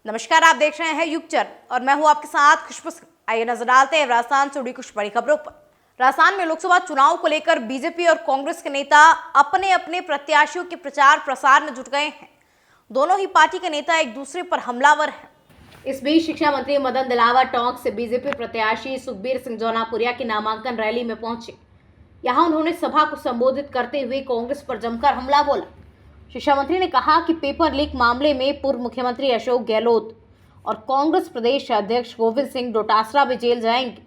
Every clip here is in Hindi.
नमस्कार, आप देख रहे हैं युगचर और मैं हूं आपके साथ खुशबू सिंह। आइए नजर डालते हैं राजस्थान से जुड़ी कुछ बड़ी खबरों पर। राजस्थान में लोकसभा चुनाव को लेकर बीजेपी और कांग्रेस के नेता अपने अपने प्रत्याशियों के प्रचार प्रसार में जुट गए हैं। दोनों ही पार्टी के नेता एक दूसरे पर हमलावर हैं। इस बीच शिक्षा मंत्री मदन दिलावर टोंक से बीजेपी प्रत्याशी सुखबीर सिंह जौनापुरिया की नामांकन रैली में पहुंचे। यहाँ उन्होंने सभा को संबोधित करते हुए कांग्रेस पर जमकर हमला बोला। शिक्षा मंत्री ने कहा कि पेपर लीक मामले में पूर्व मुख्यमंत्री अशोक गहलोत और कांग्रेस प्रदेश अध्यक्ष गोविंद सिंह डोटासरा भी जेल जाएंगे।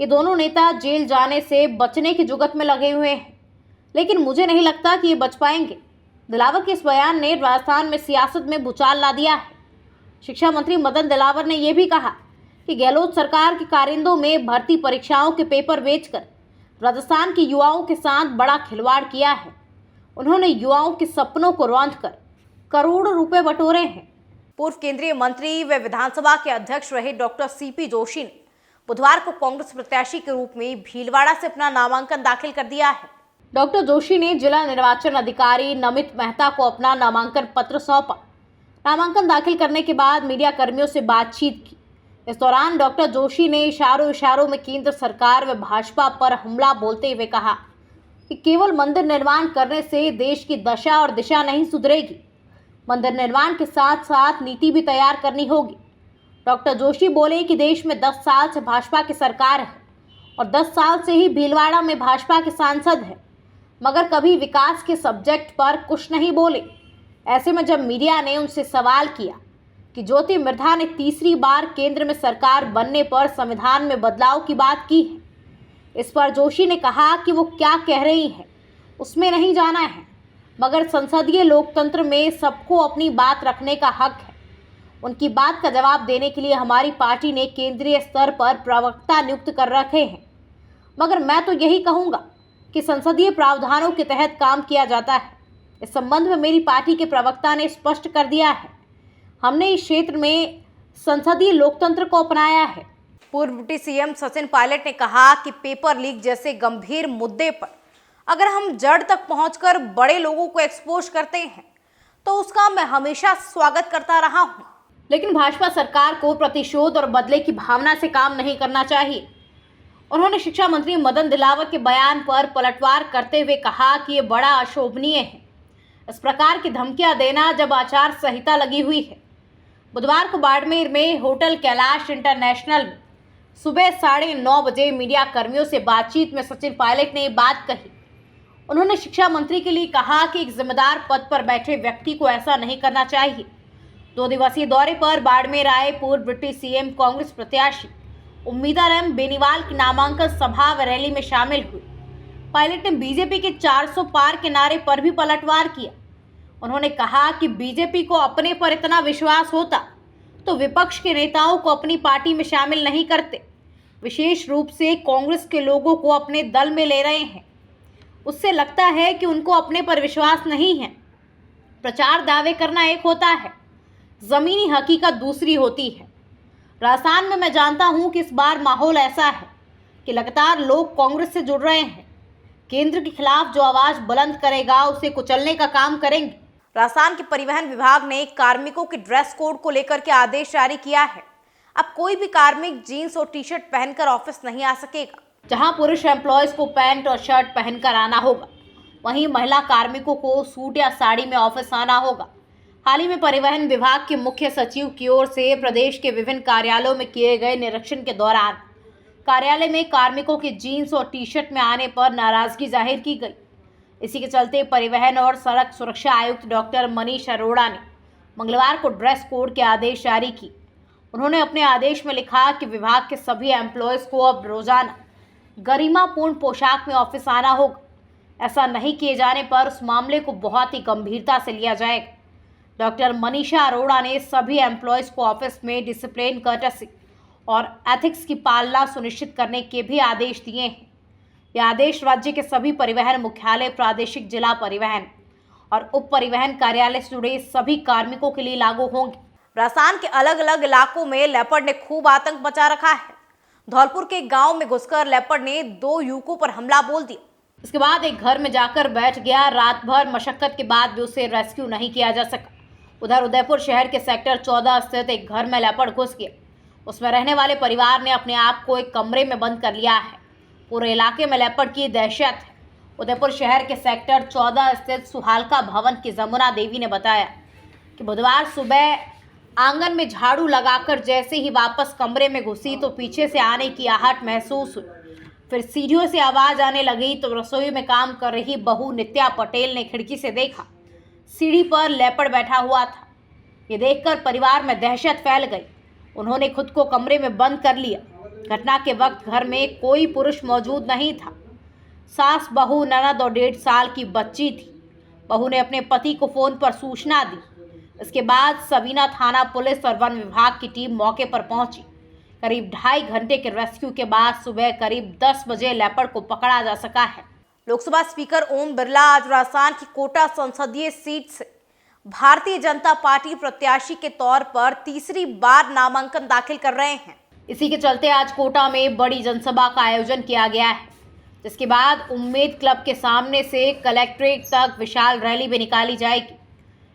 ये दोनों नेता जेल जाने से बचने की जुगत में लगे हुए हैं, लेकिन मुझे नहीं लगता कि ये बच पाएंगे। दिलावर के इस बयान ने राजस्थान में सियासत में भूचाल ला दिया है। शिक्षा मंत्री मदन दिलावर ने यह भी कहा कि गहलोत सरकार के कारिंदों में भर्ती परीक्षाओं के पेपर बेचकर राजस्थान के युवाओं के साथ बड़ा खिलवाड़ किया है। उन्होंने युवाओं के सपनों को रौंदकर करोड़ों रुपए बटोरे हैं। पूर्व केंद्रीय मंत्री व विधानसभा के अध्यक्ष रहे डॉक्टर सीपी जोशी ने बुधवार को कांग्रेस प्रत्याशी के रूप में भीलवाड़ा से अपना नामांकन दाखिल कर दिया है। डॉक्टर जोशी ने जिला निर्वाचन अधिकारी नमित मेहता को अपना नामांकन पत्र सौंपा। नामांकन दाखिल करने के बाद मीडिया कर्मियों से बातचीत की। इस दौरान डॉक्टर जोशी ने इशारों में केंद्र सरकार व भाजपा पर हमला बोलते हुए कहा कि केवल मंदिर निर्माण करने से देश की दशा और दिशा नहीं सुधरेगी। मंदिर निर्माण के साथ साथ नीति भी तैयार करनी होगी। डॉक्टर जोशी बोले कि देश में 10 साल से भाजपा की सरकार है और 10 साल से ही भीलवाड़ा में भाजपा के सांसद हैं, मगर कभी विकास के सब्जेक्ट पर कुछ नहीं बोले। ऐसे में जब मीडिया ने उनसे सवाल किया कि ज्योति मृधा ने तीसरी बार केंद्र में सरकार बनने पर संविधान में बदलाव की बात की है, इस पर जोशी ने कहा कि वो क्या कह रही हैं उसमें नहीं जाना है, मगर संसदीय लोकतंत्र में सबको अपनी बात रखने का हक है। उनकी बात का जवाब देने के लिए हमारी पार्टी ने केंद्रीय स्तर पर प्रवक्ता नियुक्त कर रखे हैं, मगर मैं तो यही कहूँगा कि संसदीय प्रावधानों के तहत काम किया जाता है। इस संबंध में मेरी पार्टी के प्रवक्ता ने स्पष्ट कर दिया है, हमने इस क्षेत्र में संसदीय लोकतंत्र को अपनाया है। पूर्व डिप्टी सीएम सचिन पायलट ने कहा कि पेपर लीक जैसे गंभीर मुद्दे पर अगर हम जड़ तक पहुंचकर बड़े लोगों को एक्सपोज करते हैं तो उसका मैं हमेशा स्वागत करता रहा हूं, लेकिन भाजपा सरकार को प्रतिशोध और बदले की भावना से काम नहीं करना चाहिए। उन्होंने शिक्षा मंत्री मदन दिलावर के बयान पर पलटवार करते हुए कहा कि ये बड़ा अशोभनीय है, इस प्रकार की धमकियां देना जब आचार संहिता लगी हुई है। बुधवार को बाड़मेर में होटल कैलाश इंटरनेशनल में सुबह 9:30 बजे मीडिया कर्मियों से बातचीत में सचिन पायलट ने ये बात कही। उन्होंने शिक्षा मंत्री के लिए कहा कि एक जिम्मेदार पद पर बैठे व्यक्ति को ऐसा नहीं करना चाहिए। 2 दिवसीय दौरे पर बाड़मेर आए पूर्व डिप्टी सीएम कांग्रेस प्रत्याशी उम्मीदा राम बेनीवाल की नामांकन सभा व रैली में शामिल हुए। पायलट ने बीजेपी के 400 पार के नारे पर भी पलटवार किया। उन्होंने कहा कि बीजेपी को अपने पर इतना विश्वास होता तो विपक्ष के नेताओं को अपनी पार्टी में शामिल नहीं करते। विशेष रूप से कांग्रेस के लोगों को अपने दल में ले रहे हैं, उससे लगता है कि उनको अपने पर विश्वास नहीं है। प्रचार दावे करना एक होता है, जमीनी हकीकत दूसरी होती है। राजस्थान में मैं जानता हूं कि इस बार माहौल ऐसा है कि लगातार लोग कांग्रेस से जुड़ रहे हैं। केंद्र के खिलाफ जो आवाज बुलंद करेगा उसे कुचलने का काम करेंगे। राजस्थान के परिवहन विभाग ने कार्मिकों के ड्रेस कोड को लेकर के आदेश जारी किया है। अब कोई भी कार्मिक जीन्स और टी-शर्ट पहनकर ऑफिस नहीं आ सकेगा। जहां पुरुष एम्प्लॉयज को पैंट और शर्ट पहनकर आना होगा, वहीं महिला कार्मिकों को सूट या साड़ी में ऑफिस आना होगा। हाल ही में परिवहन विभाग के मुख्य सचिव की ओर से प्रदेश के विभिन्न कार्यालयों में किए गए निरीक्षण के दौरान कार्यालय में कार्मिकों के जीन्स और टी-शर्ट में आने पर नाराजगी जाहिर की गई। इसी के चलते परिवहन और सड़क सुरक्षा आयुक्त डॉक्टर मनीष अरोड़ा ने मंगलवार को ड्रेस कोड के आदेश जारी किए। उन्होंने अपने आदेश में लिखा कि विभाग के सभी एम्प्लॉयज़ को अब रोजाना गरिमापूर्ण पोशाक में ऑफिस आना होगा। ऐसा नहीं किए जाने पर उस मामले को बहुत ही गंभीरता से लिया जाएगा। डॉक्टर मनीषा अरोड़ा ने सभी एम्प्लॉयज़ को ऑफिस में डिसिप्लिन, कर्टसी और एथिक्स की पालना सुनिश्चित करने के भी आदेश दिए हैं। ये आदेश राज्य के सभी परिवहन मुख्यालय, प्रादेशिक जिला परिवहन और उप परिवहन कार्यालय से जुड़े सभी कार्मिकों के लिए लागू होंगे। राजस्थान के अलग अलग इलाकों में लेपर्ड ने खूब आतंक मचा रखा है। धौलपुर के गांव में घुसकर लेपर्ड ने 2 युवकों पर हमला बोल दिया। इसके बाद एक घर में जाकर बैठ गया। रात भर मशक्कत के बाद भी उसे रेस्क्यू नहीं किया जा सका। उधर उदयपुर शहर के सेक्टर 14 स्थित एक घर में लेपर्ड घुस गया। उसमें रहने वाले परिवार ने अपने आप को एक कमरे में बंद कर लिया है। पूरे इलाके में लेपर्ड की दहशत है। उदयपुर शहर के सेक्टर 14 स्थित सुहालका भवन की जमुना देवी ने बताया कि बुधवार सुबह आंगन में झाड़ू लगाकर जैसे ही वापस कमरे में घुसी तो पीछे से आने की आहट महसूस हुई। फिर सीढ़ियों से आवाज आने लगी तो रसोई में काम कर रही बहू नित्या पटेल ने खिड़की से देखा, सीढ़ी पर लेपर्ड बैठा हुआ था। ये देखकर परिवार में दहशत फैल गई। उन्होंने खुद को कमरे में बंद कर लिया। घटना के वक्त घर में कोई पुरुष मौजूद नहीं था। सास, बहू, ननद और 1.5 साल की बच्ची थी। बहू ने अपने पति को फोन पर सूचना दी। इसके बाद सबीना थाना पुलिस और वन विभाग की टीम मौके पर पहुंची। करीब 2.5 घंटे के रेस्क्यू के बाद सुबह करीब 10 बजे लेपर्ड को पकड़ा जा सका है। लोकसभा स्पीकर ओम बिरला आज राजस्थान की कोटा संसदीय सीट से भारतीय जनता पार्टी प्रत्याशी के तौर पर तीसरी बार नामांकन दाखिल कर रहे हैं। इसी के चलते आज कोटा में बड़ी जनसभा का आयोजन किया गया है, जिसके बाद उम्मीद क्लब के सामने से कलेक्ट्रेट तक विशाल रैली भी निकाली जाएगी।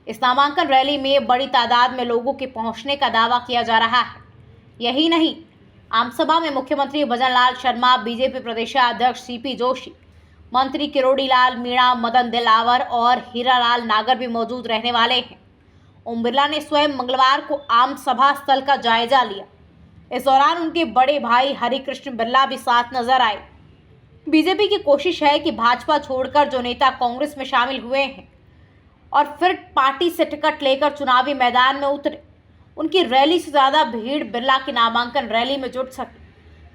इस नामांकन रैली में बड़ी तादाद में लोगों के पहुंचने का दावा किया जा रहा है। यही नहीं, आमसभा में मुख्यमंत्री भजन लाल शर्मा, बीजेपी प्रदेशाध्यक्ष सीपी जोशी, मंत्री किरोड़ी लाल मीणा, मदन दिलावर और हीरालाल नागर भी मौजूद रहने वाले हैं। ओम बिरला ने स्वयं मंगलवार को आम सभा स्थल का जायजा लिया। इस दौरान उनके बड़े भाई हरिकृष्ण बिरला भी साथ नजर आए। बीजेपी की कोशिश है कि भाजपा छोड़कर जो नेता कांग्रेस में शामिल हुए हैं और फिर पार्टी से टिकट लेकर चुनावी मैदान में उतरे, उनकी रैली से ज्यादा भीड़ बिरला की नामांकन रैली में जुट सके,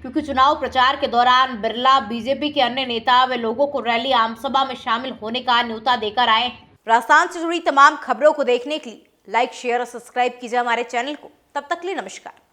क्योंकि चुनाव प्रचार के दौरान बिरला बीजेपी के अन्य नेता व लोगों को रैली आमसभा में शामिल होने का न्योता देकर आए हैं। राजस्थान से जुड़ी तमाम खबरों को देखने के लिए लाइक, शेयर और सब्सक्राइब कीजिए हमारे चैनल को। तब तक के लिए नमस्कार।